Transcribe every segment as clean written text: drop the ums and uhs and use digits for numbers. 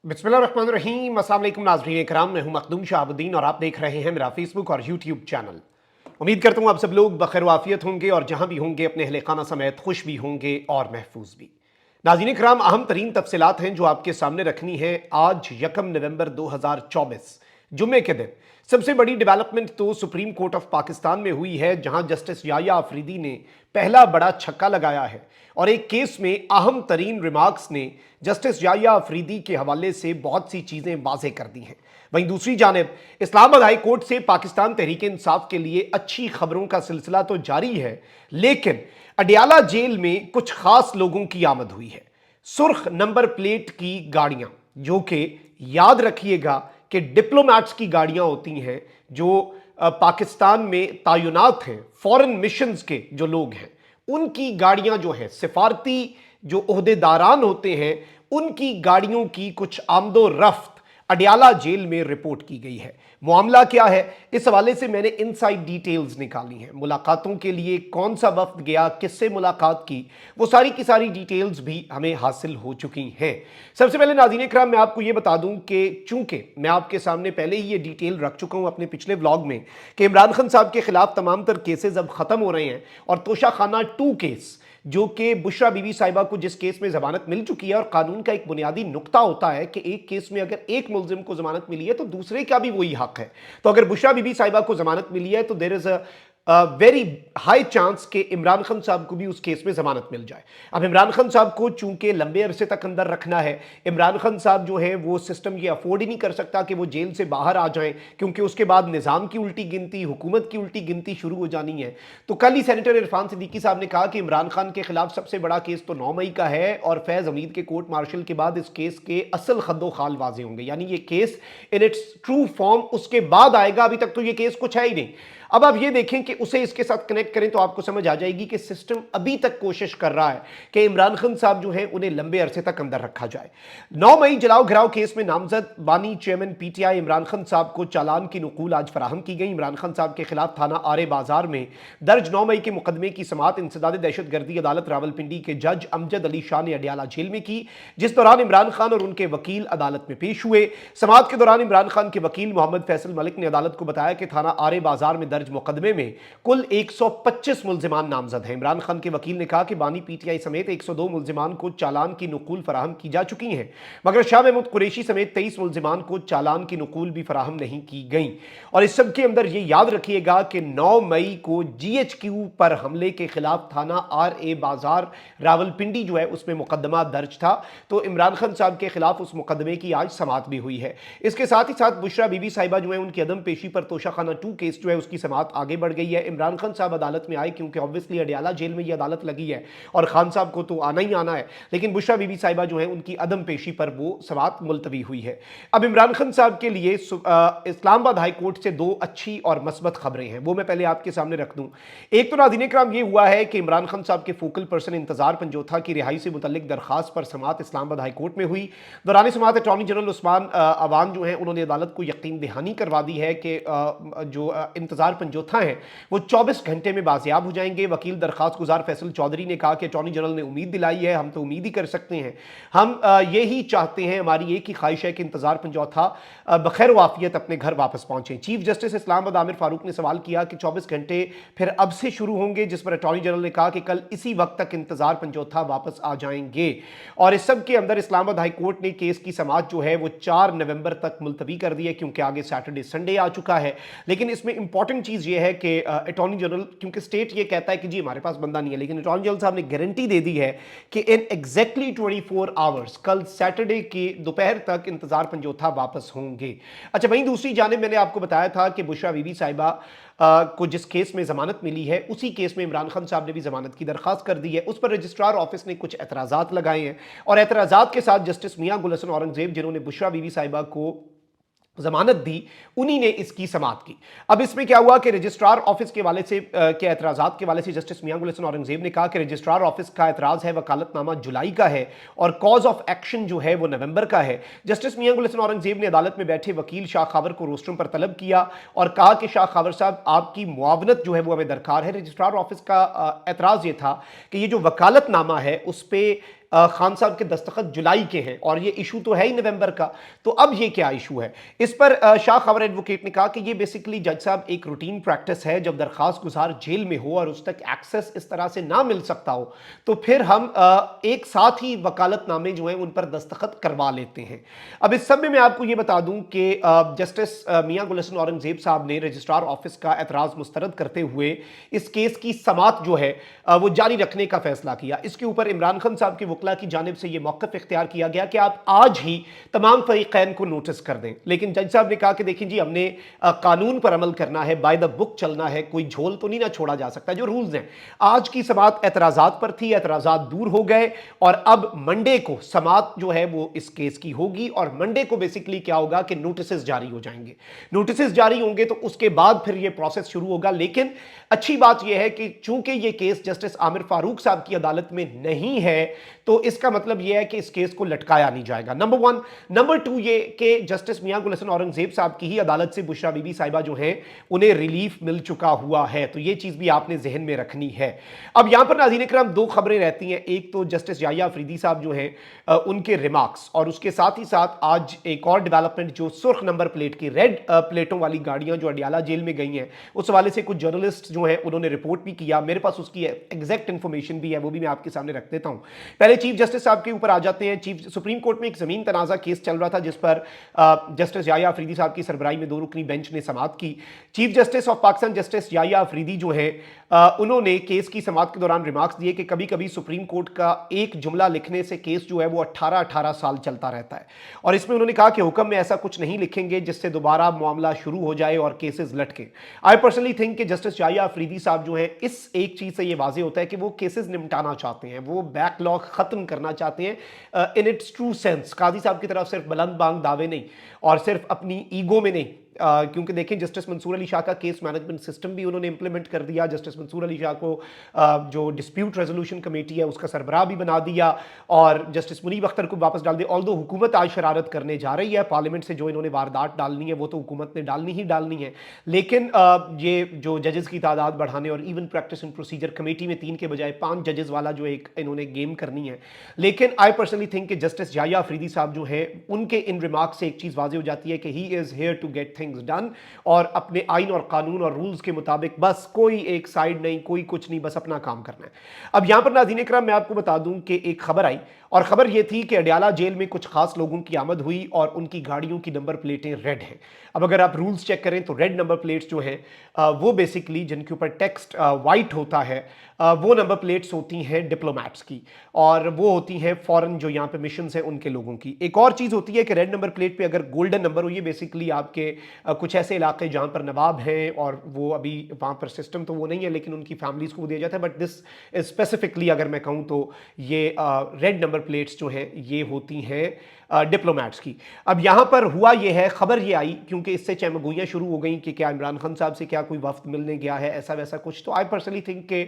बिस्मिल्लाहिर्रहमानिर्रहीम। अस्सलाम वालेकुम नाज़रीन इकराम, मैं हूं मखदूम शहाबुद्दीन और आप देख रहे हैं मेरा फेसबुक और यूट्यूब चैनल। उम्मीद करता हूं आप सब लोग बखैर वाफियत होंगे और जहां भी होंगे अपने अहले खाना समेत खुश भी होंगे और महफूज भी। नाज़रीन इकराम, अहम तरीन तफसीलात हैं जो आपके सामने रखनी है आज यकम नवंबर 2024 जुम्मे के दिन। सबसे बड़ी डेवलपमेंट तो सुप्रीम कोर्ट ऑफ पाकिस्तान में हुई है, जहां जस्टिस याया अफरीदी ने पहला बड़ा छक्का लगाया है और एक केस में अहम तरीन रिमार्क्स ने जस्टिस याया अफरीदी के हवाले से बहुत सी चीजें वाज़ेह कर दी हैं। वहीं दूसरी जानिब इस्लामाबाद हाई कोर्ट से पाकिस्तान तहरीक इंसाफ के लिए अच्छी खबरों का सिलसिला तो जारी है, लेकिन अडियाला जेल में कुछ खास लोगों की आमद हुई है। सुर्ख नंबर प्लेट की गाड़ियां, जो कि याद रखिएगा कि डिप्लोमैट्स की गाड़ियां होती हैं जो पाकिस्तान में तायुनात हैं, फॉरेन मिशंस के जो लोग हैं, उनकी गाड़ियां जो हैं, सिफारती जो ओहदेदारान होते हैं, उनकी गाड़ियों की कुछ आमदो रफ्त अडियाला जेल में रिपोर्ट की गई है। मामला क्या है, इस हवाले से मैंने इनसाइड डिटेल्स निकाली हैं। मुलाकातों के लिए कौन सा वफ्द गया, किससे मुलाकात की, वो सारी की सारी डिटेल्स भी हमें हासिल हो चुकी हैं। सबसे पहले नाज़रीन इकराम, मैं आपको ये बता दूं कि चूंकि मैं आपके सामने पहले ही ये डिटेल रख चुका हूं अपने पिछले व्लॉग में कि इमरान खान साहब के खिलाफ तमाम तर केसेस अब खत्म हो रहे हैं और तोशा खाना 2 केस, जो कि बुशरा बीबी साहिबा को जिस केस में जमानत मिल चुकी है, और कानून का एक बुनियादी नुक्ता होता है कि एक केस में अगर एक मुलजिम को जमानत मिली है तो दूसरे का भी वही हक है। तो अगर बुशरा बीबी साहिबा को जमानत मिली है तो there is a very high chance कि इमरान खान साहब को भी उस केस में जमानत मिल जाए। अब इमरान खान साहब को चूंकि लंबे अरसे तक अंदर रखना है, इमरान खान साहब जो है वो सिस्टम ये अफोर्ड ही नहीं कर सकता कि वो जेल से बाहर आ जाएं, क्योंकि उसके बाद निज़ाम की उल्टी गिनती, हुकूमत की उल्टी गिनती शुरू हो जानी है। तो कल ही सेनेटर इरफान सिद्दीकी साहब ने कहा कि इमरान खान के खिलाफ सबसे बड़ा केस तो 9 मई का है और फैज़ हमीद के कोर्ट मार्शल के बाद इस केस के असल खद्दो खाल वाजे होंगे, यानी ये case in its true form उसके बाद आएगा। अभी तक तो ये केस कुछ है ही नहीं। अब आप ये देखें कि उसे इसके साथ कनेक्ट करें तो आपको समझ आ जाएगी कि सिस्टम अभी तक कोशिश कर रहा है कि इमरान खान साहब जो है उन्हें लंबे अरसे तक अंदर रखा जाए। 9 मई जलाओ घिराव केस में नामजद बानी चेयरमैन पीटीआई इमरान खान साहब को चालान की नकूल आज फराहम की गई। इमरान खान साहब के खिलाफ थाना आरे बाजार में दर्ज 9 मई के मुकदमे की समाअत इंसदाद दहशत गर्दी अदालत रावलपिंडी के जज अमजद अली शाह ने अडियाला जेल में की, जिस दौरान इमरान खान और उनके वकील अदालत में पेश हुए। समाअत के दौरान इमरान खान के वकील मोहम्मद फैसल मलिक ने अदालत को बताया कि थाना आरे बाजार में दर्ज मुकदमे में कुल 125 मुल्जिमान नामजद हैं। इमरान खान के वकील ने कहा कि बानी पीटीआई समेत 102 मुल्जिमान को चालान की नकूल फराहम की जा चुकी हैं, मगर शाह महमूद कुरैशी समेत 23 मुल्जिमान को चालान की नकूल भी फराहम नहीं की गई। और इस सब के अंदर ये याद रखिएगा कि 9 मई को जीएचक्यू पर हमले के खिलाफ थाना आर ए बाजार रावलपिंडी जो है उसमें मुकदमा दर्ज था, तो इमरान खान साहब के खिलाफ उस मुकदमे की आज समाअत भी हुई है। इसके साथ ही साथ बुशरा बीबी साहिबा जो है उनकी अदम पेशी पर तोशा खाना 2 केस जो है उसकी समाअत आगे बढ़ गई है। इमरान खान साहब अदालत में आए क्योंकि ऑब्वियसली अडियाला जेल में ये अदालत लगी है और खान साहब को तो आना ही आना है, लेकिन बुशरा बीबी साहिबा जो है उनकी अदम पेशी पर वो समाअत मुलतवी हुई है। अब इमरान खान साहब के लिए इस्लामाबाद हाई कोर्ट से 2 अच्छी और मस्बत खबरें हैं, वो मैं पहले आपके सामने रख दूं। एक तो नाज़रीन इकराम ये हुआ है कि इमरान खान साहब के फोकल पर्सन इंतजार पंजोथा की रिहाई से मुतल्लिक दरखास्त पर समाअत इस्लामाबाद हाई कोर्ट में हुई। दौरान समाअत अटॉर्नी जनरल उस्मान अवान जो है उन्होंने अदालत को यकीन दहानी करवा दी है कि जो इंतजार पंजोथा है वो 24 घंटे में बाजियाब हो जाएंगे। वकील दरखास्त गुजार फैसल चौधरी ने कहा कि अटॉर्नी जनरल ने उम्मीद दिलाई है, हम तो उम्मीद ही कर सकते हैं, हम यही चाहते हैं, हमारी एक ही ख्वाहिश है कि इंतजार पंजोथा बखैर वाफियत अपने घर वापस पहुंचे। चीफ जस्टिस इस्लामाबाद आमिर फारूक ने सवाल किया कि 24 घंटे फिर अब से शुरू होंगे, जिस पर अटॉर्नी जनरल ने कहा कि कल इसी वक्त तक इंतजार पंजोथा वापस आ जाएंगे। और इस सब के अंदर इस्लामाबाद हाई कोर्ट ने केस की समाअत जो है वो 4 नवंबर तक मुलतवी कर दी है, क्योंकि आगे सैटरडे संडे आ चुका है। लेकिन इसमें इंपॉर्टेंट चीज ये है कि अटॉर्नी जनरल, क्योंकि स्टेट ये कहता है कि जी हमारे पास बंदा नहीं है, लेकिन अटॉर्नी जनरल साहब ने गारंटी दे दी है कि इन एग्जैक्टली 24 आवर्स कल सैटरडे के दोपहर तक इंतजार पंजोथा वापस होंगे। अच्छा, वहीं दूसरी जानिब मैंने आपको बताया था कि बुशरा बीबी साहिबा को जिस केस में जमानत मिली है उसी केस में इमरान खान साहब ने भी जमानत की दरखास्त कर दी है। उस पर रजिस्ट्रार ऑफिस ने कुछ एतराज़ात लगाए हैं और एतराज़ात के साथ जस्टिस मियां गुल हसन औरंगजेब, जिन्होंने बुशरा बीबी साहिबा को जमानत दी, उन्हीं ने इसकी समाअत की। अब इसमें क्या हुआ कि रजिस्ट्रार ऑफिस के वाले से के एतराज़ात के वाले से जस्टिस मियां गुल हसन औरंगजेब ने कहा कि रजिस्ट्रार ऑफिस का एतराज़ है वकालतनामा जुलाई का है और कॉज ऑफ एक्शन जो है वो नवंबर का है। जस्टिस मियां गुल हसन औरंगजेब ने अदालत में बैठे वकील शाह खावर को रोस्ट्रम पर तलब किया और कहा कि शाह खावर साहब, आपकी मुआवनत जो है वो हमें दरकार है। रजिस्ट्रार ऑफिस का एतराज़ ये था कि ये जो वकालतनामा है उस पर खान साहब के दस्तखत जुलाई के हैं और ये इशू तो है ही नवंबर का, तो अब ये क्या इशू है? इस पर शाह खबर एडवोकेट ने कहा कि ये बेसिकली जज साहब एक रूटीन प्रैक्टिस है, जब दरखास्त गुजार जेल में हो और उस तक एक्सेस इस तरह से ना मिल सकता हो तो फिर हम एक साथ ही वकालतनामे जो हैं उन पर दस्तखत करवा लेते हैं। अब इस सब में मैं आपको ये बता दूं कि जस्टिस मियां गुलहसन औरंगजेब साहब ने रजिस्ट्रार ऑफिस का एतराज मुस्तरद करते हुए इस केस की समात जो है वो जारी रखने का फैसला किया। इसके ऊपर इमरान खान साहब के वकला की जानिब से ये मौक़िफ़ इख्तियार किया गया कि आप आज ही तमाम फरीक़ैन को नोटिस कर दें, लेकिन जज साहब ने कहा कि देखिए जी, हमने कानून पर अमल करना है, बाय द बुक चलना है, कोई झोल तो नहीं ना छोड़ा जा सकता, जो रूल्स हैं। आज की समात एतराज़ात पर थी, एतराज़ात दूर हो गए और अब मंडे को समात जो है वो इस केस की होगी और मंडे को बेसिकली क्या होगा कि नोटिस जारी हो जाएंगे। नोटिस जारी होंगे तो उसके बाद फिर ये प्रोसेस शुरू होगा। लेकिन अच्छी बात यह है कि चूंकि ये केस जस्टिस आमिर फारूक साहब की अदालत में नहीं है तो इसका मतलब यह है कि इस केस को लटकाया नहीं जाएगा, नंबर वन। नंबर टू ये कि जस्टिस मियां गुलहसन औरंगजेब साहब की ही अदालत से बुशरा बीबी साहिबा जो हैं उन्हें रिलीफ मिल चुका हुआ है, तो ये चीज भी आपने जहन में रखनी है। अब यहां पर नाज़रीन इकराम दो खबरें रहती हैं, एक तो जस्टिस याहिया अफरीदी साहब जो हैं उनके रिमार्क्स और उसके साथ ही साथ आज एक और डेवलपमेंट जो सुर्ख नंबर प्लेट की रेड प्लेटों वाली गाड़ियां जो अडियाला जेल में गई हैं, उस हवाले से कुछ जर्नलिस्ट जो हैं उन्होंने रिपोर्ट भी किया। मेरे पास उसकी एग्जैक्ट इंफॉर्मेशन भी है, वो भी मैं आपके सामने रख देता हूं। पहले चीफ जस्टिस साहब के ऊपर आ जाते हैं। चीफ सुप्रीम कोर्ट में एक जमीन तनाजा केस चल रहा था जिस पर जस्टिस याहिया अफरीदी साहब की सरबराही में दो रुकनी बेंच ने समाअत की। Chief justice of Pakistan justice Yahya Afridi जो है उन्होंने केस की समाअत के दौरान रिमार्क्स दिए कि कभी कभी सुप्रीम कोर्ट का एक जुमला लिखने से केस जो है वो 18-18 साल चलता रहता है और इसमें उन्होंने कहा कि हुक्म में ऐसा कुछ नहीं लिखेंगे जिससे दोबारा मामला शुरू हो जाए और केसेस लटके। आई पर्सनली थिंक कि जस्टिस याहिया अफरीदी साहब जो है इस एक चीज से ये वाजे होता है कि वो केसेस निपटाना चाहते हैं, वो बैकलॉग खत्म करना चाहते हैं इन इट्स ट्रू सेंस। काजी साहब की तरफ सिर्फ बुलंद बांग दावे नहीं और सिर्फ अपनी ईगो में नहीं, क्योंकि देखें जस्टिस मंसूर अली शाह का केस मैनेजमेंट सिस्टम भी उन्होंने इंप्लीमेंट कर दिया। जस्टिस मंसूर अली शाह को जो डिस्प्यूट रेजोल्यूशन कमेटी है उसका सरबराह भी बना दिया और जस्टिस मुनीब अख्तर को वापस डाल दिया। ऑल्दो हुकूमत आज शरारत करने जा रही है, पार्लियामेंट से जो इन्होंने वारदात डालनी है वो तो हुकूमत ने डालनी ही डालनी है, लेकिन ये जो जजेस की तादाद बढ़ाने और even practice and procedure committee में 3 के बजाय 5 जजेस वाला जो एक इन्होंने गेम करनी है। लेकिन आई पर्सनली थिंक कि जस्टिस याहिया अफरीदी साहब जो है उनके इन रिमार्क से एक चीज़ वाज़ेह हो जाती है कि he is here to get things done और अपने आइन और कानून और रूल्स के मुताबिक बस कोई एक साइड नहीं, कोई कुछ नहीं, बस अपना काम करना है। अब यहां पर नाज़रीन इकराम मैं आपको बता दूं कि एक खबर आई और खबर यह थी कि अडियाला जेल में कुछ खास लोगों की आमद हुई और उनकी गाड़ियों की नंबर प्लेटें रेड हैं। अब अगर आप रूल्स चेक करें तो रेड नंबर प्लेट्स जो हैं वो बेसिकली जिनके ऊपर टेक्स्ट वाइट होता है वो नंबर प्लेट्स होती हैं डिप्लोमैट्स की और वो होती हैं फॉरेन जो यहाँ पे मिशंस हैं उनके लोगों की। एक और चीज़ होती है कि रेड नंबर प्लेट पे अगर गोल्डन नंबर हो, ये बेसिकली आपके कुछ ऐसे इलाके जहाँ पर नवाब हैं और वो अभी वहाँ पर सिस्टम तो वो नहीं है लेकिन उनकी फैमिलीज़ को दिया जाता है, बट दिस स्पेसिफिकली अगर मैं कहूँ तो ये रेड नंबर प्लेट्स जो हैं ये होती हैं डिप्लोमैट्स की। अब यहाँ पर हुआ ये है, खबर ये आई क्योंकि इससे चहमगोइयाँ शुरू हो गई कि क्या इमरान खान साहब से क्या कोई वफ्द मिलने गया है, ऐसा वैसा कुछ। तो आई पर्सनली थिंक कि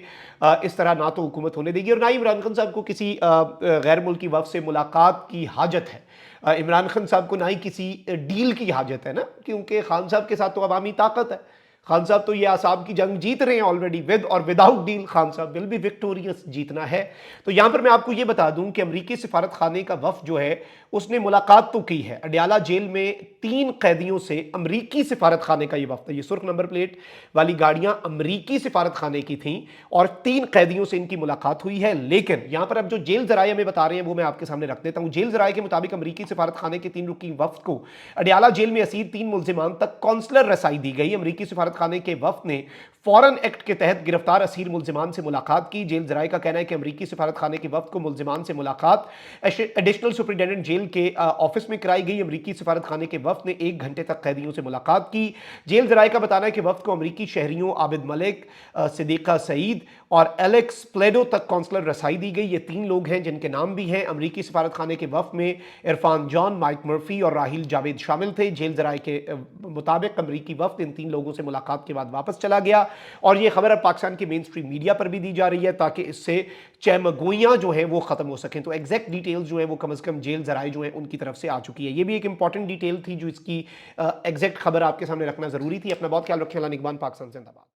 इस तरह ना तो हुकूमत होने देगी और ना ही इमरान खान साहब को किसी गैर मुल्की वफ्द से मुलाकात की हाजत है। इमरान खान साहब को ना ही किसी डील की हाजत है ना, क्योंकि खान साहब के साथ तो अवामी ताकत है। खान साहब तो ये आसाब की जंग जीत रहे हैं ऑलरेडी, विद और विदाउट डील खान साहब विल बी विक्टोरियस, जीतना है। तो यहां पर मैं आपको ये बता दूं कि अमरीकी सिफारत खाने का वफ्द जो है उसने मुलाकात तो की है। अडियाला जेल में 3 कैदियों से अमरीकी सिफारत खाने का ये वफ्द है। ये सुर्ख नंबर प्लेट वाली गाड़ियां अमरीकी सिफारत खाने की थी और 3 कैदियों से इनकी मुलाकात हुई है। लेकिन यहां पर अब जो जेल जराये में बता रहे हैं वो मैं आपके सामने रख देता हूं। जेल जराये के मुताबिक अमरीकी सिफारत खाने के 3 रुकनी वफ्द को अडियाला जेल में असीर 3 मुल्जिमान तक काउंसलर रसाई दी गई। अमरीकी सिफारत खाने के वफ्द ने फॉरेन एक्ट के तहत गिरफ्तार असीर मुल्जिमान से मुलाकात की। जेल जराये का कहना है कि अमरीकी सिफारत खाने के वफ्द को मुल्जिमान से मुलाकात एडिशनल सुपरिटेंडेंट जेल के ऑफिस में कराई गई। अमरीकी सिफारत खाने के वफ्द ने 1 घंटे तक कैदियों से मुलाकात की। जेल जराये का बताना है कि वफ्द को अमरीकी शहरियों आबिद मलिक, सिद्दीका सईद और एलेक्स प्लेडो तक काउंसलर रसाई दी गई। ये 3 लोग हैं जिनके नाम भी हैं। अमरीकी सिफारत खाने के वफ्द में इरफान जॉन, माइक मर्फी और राहिल जावेद शामिल थे। जेल जराये के मुताबिक अमरीकी वफ्द इन 3 लोगों से मुलाकात के बाद वापस चला गया और ये खबर अब पाकिस्तान के मेन स्ट्रीम मीडिया पर भी दी जा रही है ताकि इससे चहमगोइयां जो हैं वो खत्म हो सकें। तो एग्जैक्ट डिटेल्स जो है वो कम से कम जेल जराये जो हैं उनकी तरफ से आ चुकी है। ये भी एक इंपॉर्टेंट डिटेल थी जो इसकी एग्जैक्ट खबर आपके सामने रखना जरूरी थी। अपना बहुत ख्याल रखें। अल्लाह निगहबान। पाकिस्तान जिंदाबाद।